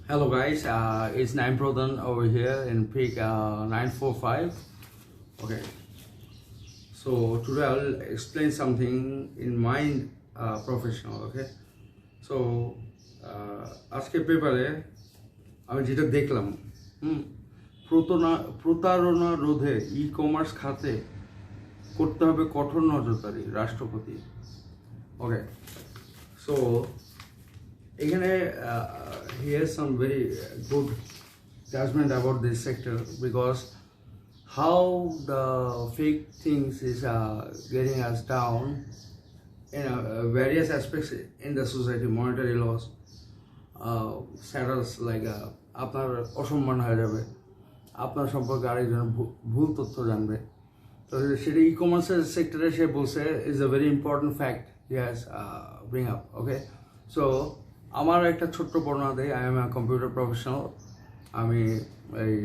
Hello guys, it's Naim Pradhan over here in peak 945. Okay, so today I'll explain something in my professional. Okay, so আজকে পেপারে আমি যেটা দেখলাম প্রতারণা রোধে ই-কমার্স খাতে করতে হবে কঠোর নজরদারি রাষ্ট্রপতি। ওকে, সো এখানে he has some very good judgment about this sector because how the fake things is getting us down in various aspects in the society, monetary laws, status like আপনার অসম্মান হয়ে যাবে, আপনার সম্পর্কে আরেকজন ভুল তথ্য জানবে। তো সেটা ই কমার্সের সেক্টরে সে বলছে is a very important fact he has bring up. Okay, so আমার একটা ছোট্ট বর্ণনা দেয়। I M a computer professional. আমি এই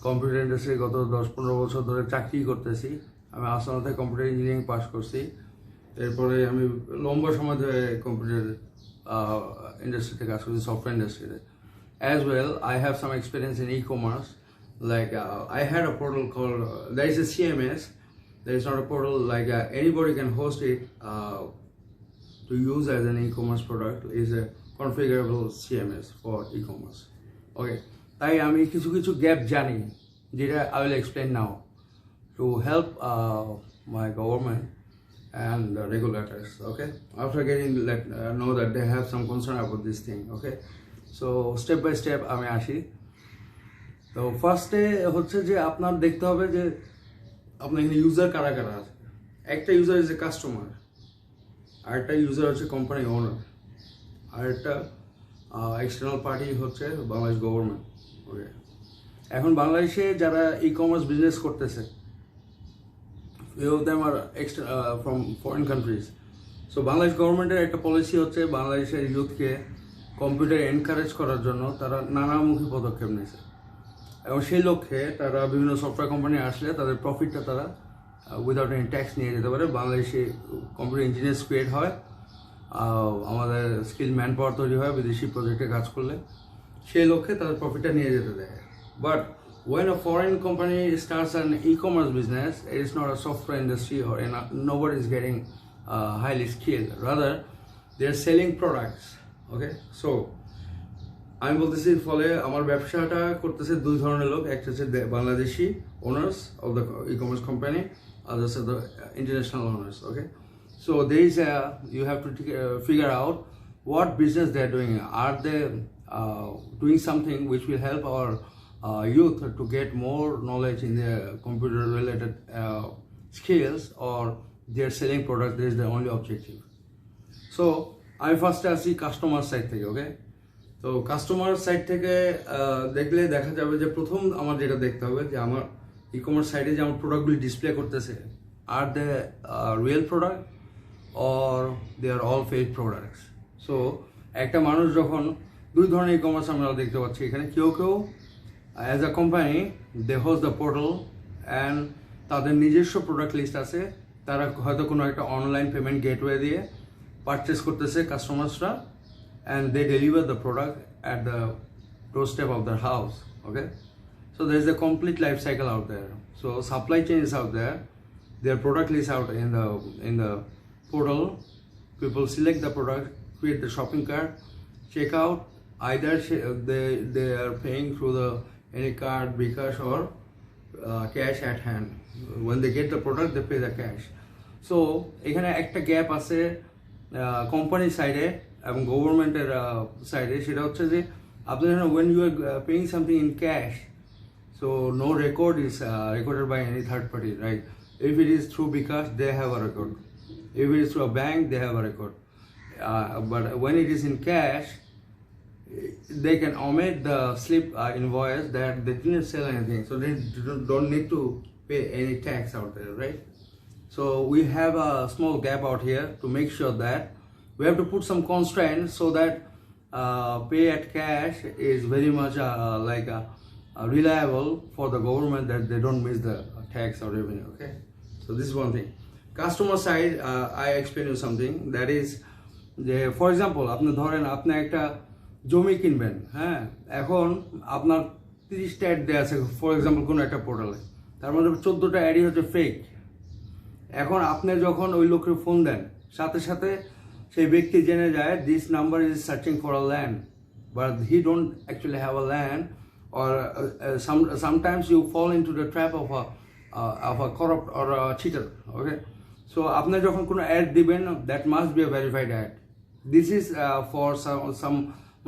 কম্পিউটার ইন্ডাস্ট্রি গত 10-15 বছর ধরে চাকরি করতেছি। আমি আসামতে কম্পিউটার ইঞ্জিনিয়ারিং পাস করছি। এরপরে আমি লম্বা সময় ধরে কম্পিউটার ইন্ডাস্ট্রিতে কাজ করছি, সফটওয়্যার ইন্ডাস্ট্রিতে। As well, I have some experience in e-commerce. Like I had a portal called, there is a CMS. There is not a portal like anybody can host it. To use as an e-commerce product is a configurable CMS for e-commerce. Okay, তাই আমি কিছু কিছু gap জানি যেটা I will explain now to help my government and the regulators. Okay, after getting know that they have some concern about this thing. Okay, so step by step আমি আসি। তো ফার্স্টে হচ্ছে যে আপনার দেখতে হবে যে আপনার এখানে ইউজার কারা কারা আছে। একটা ইউজার ইজ এ কাস্টমার, আরেকটা ইউজার হচ্ছে কোম্পানি ওনার, আরেকটা এক্সটার্নাল পার্টি হচ্ছে বাংলাদেশ গভর্নমেন্ট। ওকে, এখন বাংলাদেশে যারা ই কমার্স বিজনেস করতেছে few of them are from foreign countries. So Bangladesh গভর্নমেন্টের একটা পলিসি হচ্ছে বাংলাদেশের ইউথকে কম্পিউটার এনকারেজ করার জন্য তারা নানামুখী পদক্ষেপ নিয়েছে, এবং সেই লক্ষ্যে তারা বিভিন্ন সফটওয়্যার কোম্পানি আসলে তাদের প্রফিটটা তারা উইদাউট এনি ট্যাক্স নিয়ে যেতে পারে। বাংলাদেশে কম্পিউটার ইঞ্জিনিয়ার্স ক্রিয়েট হয়, আমাদের স্কিল ম্যান পাওয়ার তৈরি হয় বিদেশি প্রজেক্টে কাজ করলে, সেই লক্ষ্যে তাদের প্রফিটটা নিয়ে যেতে দেয়। But when a foreign company starts an e-commerce business, it is not a software industry or nobody is getting highly skilled. Rather, they are selling products. Okay, so আমি বলতেছি ফলে আমার ব্যবসাটা করতেছে দুই ধরনের লোক। একটা হচ্ছে Bangladeshi owners of the e commerce company, others are the international owners. Okay, so there is you have to figure out what business they are doing. Are they doing something which will help our youth to get more knowledge in their computer related skills, or they are selling product? This is the only objective. So আমি ফার্স্টে আসি customer side থেকে। ওকে, তো customer side থেকে দেখলে দেখা যাবে যে প্রথম আমার যেটা দেখতে হবে যে আমার ই কমার্স সাইটে যে আমার প্রোডাক্টগুলি ডিসপ্লে করতেছে, আর they real product or they are all fake products. So একটা মানুষ যখন দুই ধরনের ই কমার্স আমরা দেখতে পাচ্ছি এখানে, কেউ কেউ as a company they host the portal and তাদের নিজস্ব প্রোডাক্ট লিস্ট আছে, তারা হয়তো কোনো একটা অনলাইন পেমেন্ট গেটওয়ে দিয়ে পারচেস করতেছে কাস্টমার্সরা, and they deliver the product at the doorstep of their house. Okay, so there is a complete life cycle out there. So supply chain is out there, their product is out in the portal. People select the product, create the shopping cart, check out. Either they are paying through the any card, bKash or cash at hand. When they get the product, they pay the cash. So এখানে একটা gap আছে company সাইডে এবং গভর্নমেন্টের সাইডে, সেটা হচ্ছে যে আপনার when you are paying something in cash, so no record is recorded by any third party, right? If it is through bKash, they have a record. If it is through a bank, they have a record. But when it is in cash, they can omit the slip invoice that they didn't sell anything, so they don't need to pay any tax out there, right? So we have a small gap out here to make sure that we have to put some constraints so that pay at cash is very much reliable for the government, that they don't miss the tax or revenue. Okay, so this is one thing. Customer side, I explain you something that is যে for example আপনি ধরেন আপনি একটা জমি কিনবেন, হ্যাঁ, এখন আপনার 30টা অ্যাড দেওয়া আছে ফর এক্সাম্পল কোনো একটা পোর্টালে, তার মধ্যে 14টা অ্যাডই হচ্ছে ফেক। এখন আপনি যখন ওই লোককে ফোন দেন, সাথে সাথে সেই ব্যক্তি জেনে যায় this number is searching for a land, but he don't actually have a land, or sometimes you fall into the trap of a corrupt or a cheater. Okay, so আপনি যখন কোনো অ্যাড দিবেন, that must be a verified ad. This is for some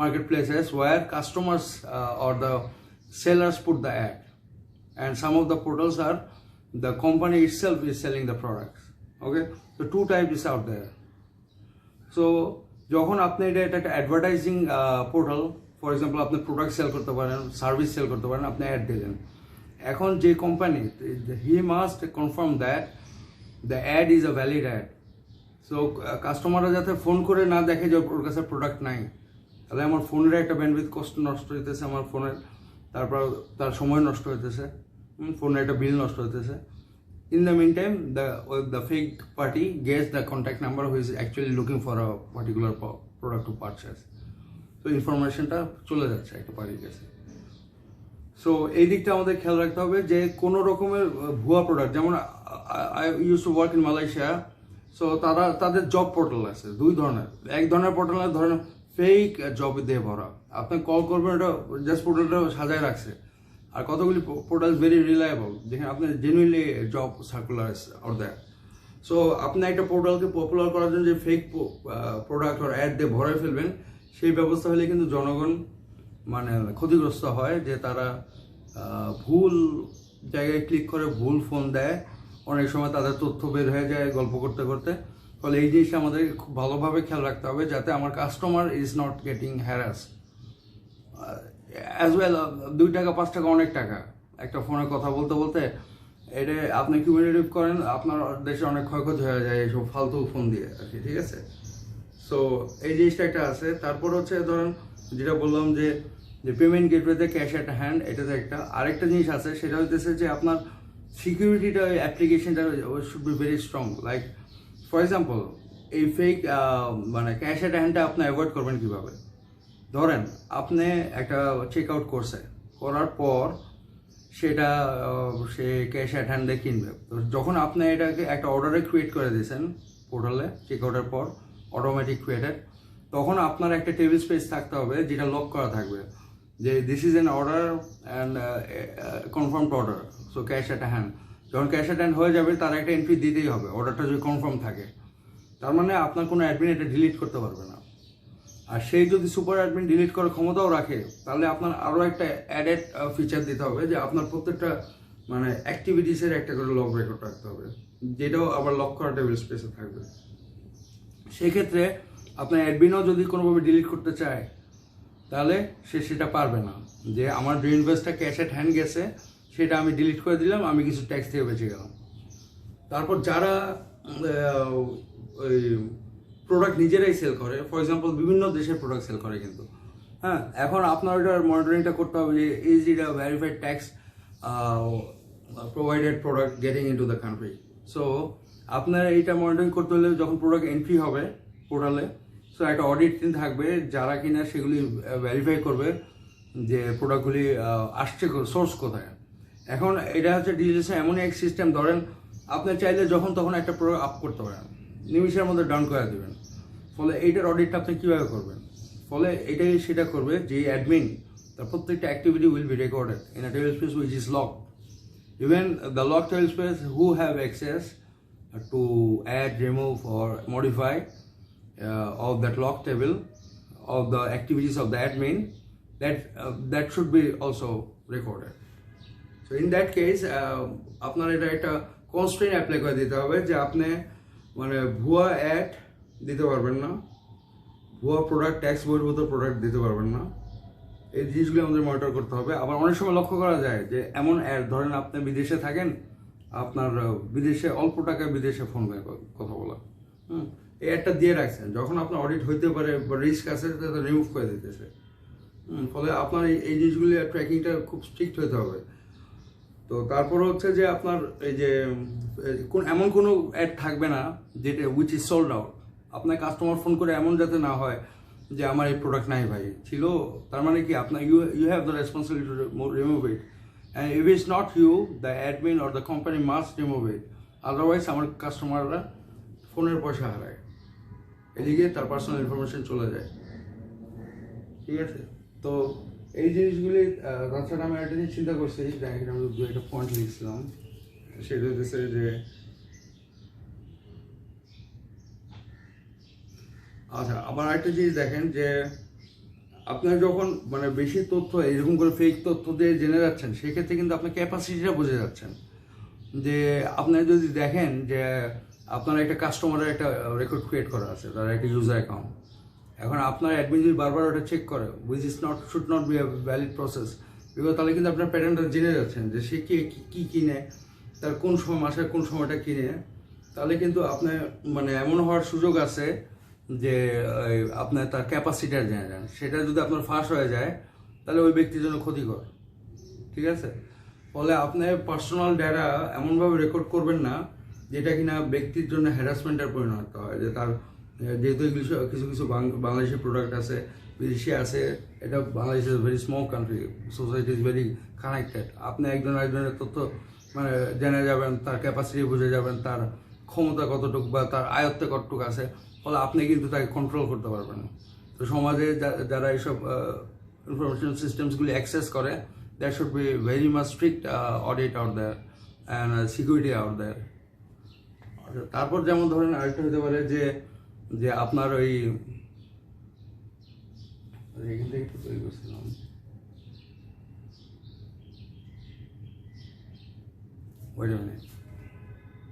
marketplaces where customers or the sellers put the ad, and some of the portals are the company itself is selling the products. Okay, so two types is out there. So যখন আপনি এটা একটা advertising portal, for example আপনি product sell করতে পারেন, service sell করতে পারেন, আপনি অ্যাড দিলেন, এখন যে company, he must confirm that the ad is a valid ad. So কাস্টমাররা যাতে ফোন করে না দেখে যে ওর কাছে প্রোডাক্ট নাই, তাহলে আমার ফোনের একটা ব্যান্ডউইথ কষ্ট নষ্ট হইতেছে, আমার ফোনের, তারপর তার সময় নষ্ট হইতেছে, ফোনের একটা বিল নষ্ট হইতেছে। In the meantime, the fake party gets the contact number who is actually looking for a particular product to purchase. So ইনফরমেশনটা চলে যাচ্ছে একটা পার্টির কাছে। সো এই দিকটা আমাদের খেয়াল রাখতে হবে যে কোনো রকমের ভুয়া প্রোডাক্ট, যেমন I use to work in Malaysia, so তাদের জব পোর্টাল আছে দুই ধরনের। এক ধরনের পোর্টালে ধরেন ফেক জব দিয়ে ভরা, আপনি কল করবেন, এটা জাস্ট পোর্টালটা সাজায় রাখছে, আর কতগুলি পোর্টাল ভেরি রিলায়েবল যেখানে আপনার genuinely job circular or that. So আপনি একটা পোর্টালকে পপুলার করার জন্য যে ফেক প্রোডাক্ট আর অ্যাড দিয়ে ভরে ফেলবেন, সেই ব্যবস্থা হলে কিন্তু জনগণ মানে ক্ষতিগ্রস্ত হয়, যে তারা ভুল জায়গায় ক্লিক করে ভুল ফোন দেয়, অনেক সময় তাদের তথ্য বের হয়ে যায় গল্প করতে করতে। ফলে এই জিনিসটা আমাদের খুব ভালোভাবে খেয়াল রাখতে হবে যাতে আমার customer is not getting harass. As well 2 টাকা 5 টাকা অনেক টাকা একটা ফোনে কথা বলতে বলতে, এটা আপনি কিউমুলেটিভ করেন, আপনার দেশে অনেক ক্ষয়ক্ষতি হয়ে যায় এইসব ফালতু ফোন দিয়ে আর কি, ঠিক আছে। সো এই জিনিসটা একটা আছে। তারপর হচ্ছে ধরেন যেটা বললাম যে পেমেন্ট গেটওয়েতে ক্যাশ অ্যাট হ্যান্ড, এটাতে একটা আরেকটা জিনিস আছে, সেটা হচ্ছে যে আপনার সিকিউরিটিটা, ওই অ্যাপ্লিকেশনটা should be very strong. Like for example এই ফেক মানে ক্যাশ অ্যাট হ্যান্ডটা আপনি অ্যাভয়েড করবেন কীভাবে? ধরেন আপনি একটা চেক আউট করছে, করার পর সেটা সে ক্যাশ অ্যাট হ্যান্ডে কিনবে। তো যখন আপনি এটাকে একটা অর্ডারে ক্রিয়েট করে দিয়েছেন পোর্টালে, চেক আউটের পর অটোমেটিক ক্রিয়েটেড, তখন আপনার একটা টেবিল স্পেস থাকতে হবে যেটা লক করা থাকবে, যে this is an order and confirmed order, so cash at hand. যখন ক্যাশ অ্যাট হ্যান্ড হয়ে যাবে তার একটা এন্ট্রি দিতেই হবে, অর্ডারটা যদি কনফার্ম থাকে। তার মানে আপনার কোনো অ্যাডমিন এটা ডিলিট করতে পারবে না। আর সেই যদি সুপার অ্যাডমিন ডিলিট করার ক্ষমতাও রাখে, তাহলে আপনার আরও একটা অ্যাডেড ফিচার দিতে হবে, যে আপনার প্রত্যেকটা মানে অ্যাক্টিভিটিসের একটা করে লগ রেকর্ড রাখতে হবে, যেটাও আবার লক করা টেবিল স্পেসে থাকবে। সেক্ষেত্রে আপনার অ্যাডমিনও যদি কোনোভাবে ডিলিট করতে চায়, তাহলে সে সেটা পারবে না, যে আমার ইনভয়েসটা ক্যাশ অ্যাট হ্যান্ড গেছে, সেটা আমি ডিলিট করে দিলাম, আমি কিছু ট্যাক্স থেকে বেঁচে গেলাম। তারপর যারা ওই প্রোডাক্ট নিজেরাই সেল করে, ফর এক্সাম্পল বিভিন্ন দেশের প্রোডাক্ট সেল করে কিন্তু, হ্যাঁ, এখন আপনার ওইটার মনিটরিংটা করতে হবে যে is it a verified tax provided product getting into the country. So আপনার এইটা মনিটরিং করতে হলে যখন প্রোডাক্ট এন্ট্রি হবে পোর্টালে, সো একটা অডিট টিম থাকবে যারা কিনা সেগুলি ভেরিফাই করবে যে প্রোডাক্টগুলি আসছে সোর্স কোথায়। এখন এটা হচ্ছে ডিজিটাল এমনই এক সিস্টেম, ধরেন আপনি চাইলে যখন তখন একটা প্রোডাক্ট আপ করতে পারেন, নিমিশের মধ্যে ডাউন করে দেবেন। ফলে এইটার অডিটটা আপনি কীভাবে করবেন? ফলে এটাই সেটা করবে যে অ্যাডমিন, তার প্রত্যেকটা activity will be recorded in a table space which is lock. Even the lock table space who have access to add, remove or modify of that lock table of the activities of the admin, that should be also recorded. So in that case আপনার এটা একটা constrain apply করে দিতে হবে যে আপনি মানে ভুয়া অ্যাড দিতে পারবেন না, ভুয়া প্রোডাক্ট, ট্যাক্স বহির্ভূত প্রোডাক্ট দিতে পারবেন না। এই জিনিসগুলো আমাদের মনিটর করতে হবে। আবার অনেক সময় লক্ষ্য করা যায় যে এমন অ্যাড, ধরেন আপনি বিদেশে থাকেন, আপনার বিদেশে অল্প টাকায় বিদেশে ফোন করে কথা বলা, এই একটা দিয়ে রাখছেন, যখন আপনার অডিট হইতে পারে বা রিস্ক আছে তাতে রিমুভ করে দিতেছে। ফলে আপনার এই জিনিসগুলি ট্র্যাকিংটা খুব স্ট্রিক্ট হতে হবে। তো তারপর হচ্ছে যে আপনার এই যে এমন কোনো অ্যাড থাকবে না যেটা উইচ ইজ সোল্ড আউট। আপনার কাস্টমার ফোন করে এমন যাতে না হয় যে আমার এই প্রোডাক্ট নাই ভাই ছিল, তার মানে কি আপনার you have the responsibility to remove it, and if it's not you, the admin or the company must remove it, otherwise আমার কাস্টমাররা ফোনের পয়সা হারায়, এদিকে তার পার্সোনাল ইনফরমেশন চলে যায়। ঠিক আছে, তো এই জিনিসগুলি তাছাড়া আমি একটা জিনিস চিন্তা করছি, এখানে আমি দু একটা পয়েন্ট লিখছিলাম, সেটা হচ্ছে যে আচ্ছা আবার আরেকটা জিনিস দেখেন যে আপনার যখন মানে বেশি তথ্য এরকম করে ফেক তথ্য দিয়ে জেনে যাচ্ছেন, সেক্ষেত্রে কিন্তু আপনার ক্যাপাসিটিটা বুঝে যাচ্ছেন। যে আপনার যদি দেখেন যে আপনার একটা কাস্টমারের একটা রেকর্ড ক্রিয়েট করা আছে, তার একটা ইউজার অ্যাকাউন্ট, এখন আপনার অ্যাডমিন যদি বারবার ওটা চেক করে, which is not should not be a valid process, because তাহলে কিন্তু আপনার প্যাটার্নটা জেনে যাচ্ছেন যে সে কী কিনে, তার কোন সময় মাসের কোন সময়টা কিনে, তাহলে কিন্তু আপনার মানে এমন হওয়ার সুযোগ আছে যে আপনার তার ক্যাপাসিটিটা জেনে যান, সেটা যদি আপনার ফাঁস হয়ে যায় তাহলে ওই ব্যক্তির জন্য ক্ষতিকর। ঠিক আছে, ফলে আপনার পার্সোনাল ডেটা এমনভাবে রেকর্ড করবেন না যেটা কিনা ব্যক্তির জন্য হ্যারাসমেন্টের পরিণত হয়, যে তার যেহেতু কিছু কিছু বাংলাদেশি প্রোডাক্ট আছে, বিদেশি আছে, এটা Bangladesh is very small country, society is very connected, আপনি একজন একজনের তথ্য মানে জেনে যাবেন, তার ক্যাপাসিটি বুঝে যাবেন, তার ক্ষমতা কতটুকু বা তার আয়ত্তে কতটুকু আছে, ফলে আপনি কিন্তু তাকে কন্ট্রোল করতে পারবেন না। তো সমাজে যারা এইসব ইনফরমেশন সিস্টেমসগুলি অ্যাক্সেস করে, there should be very much strict audit out there and security out there. তারপর যেমন ধরেন আরেকটা হতে পারে যে যে আপনার ওই এখান থেকে একটু তৈরি করছিলাম, ওই জন্য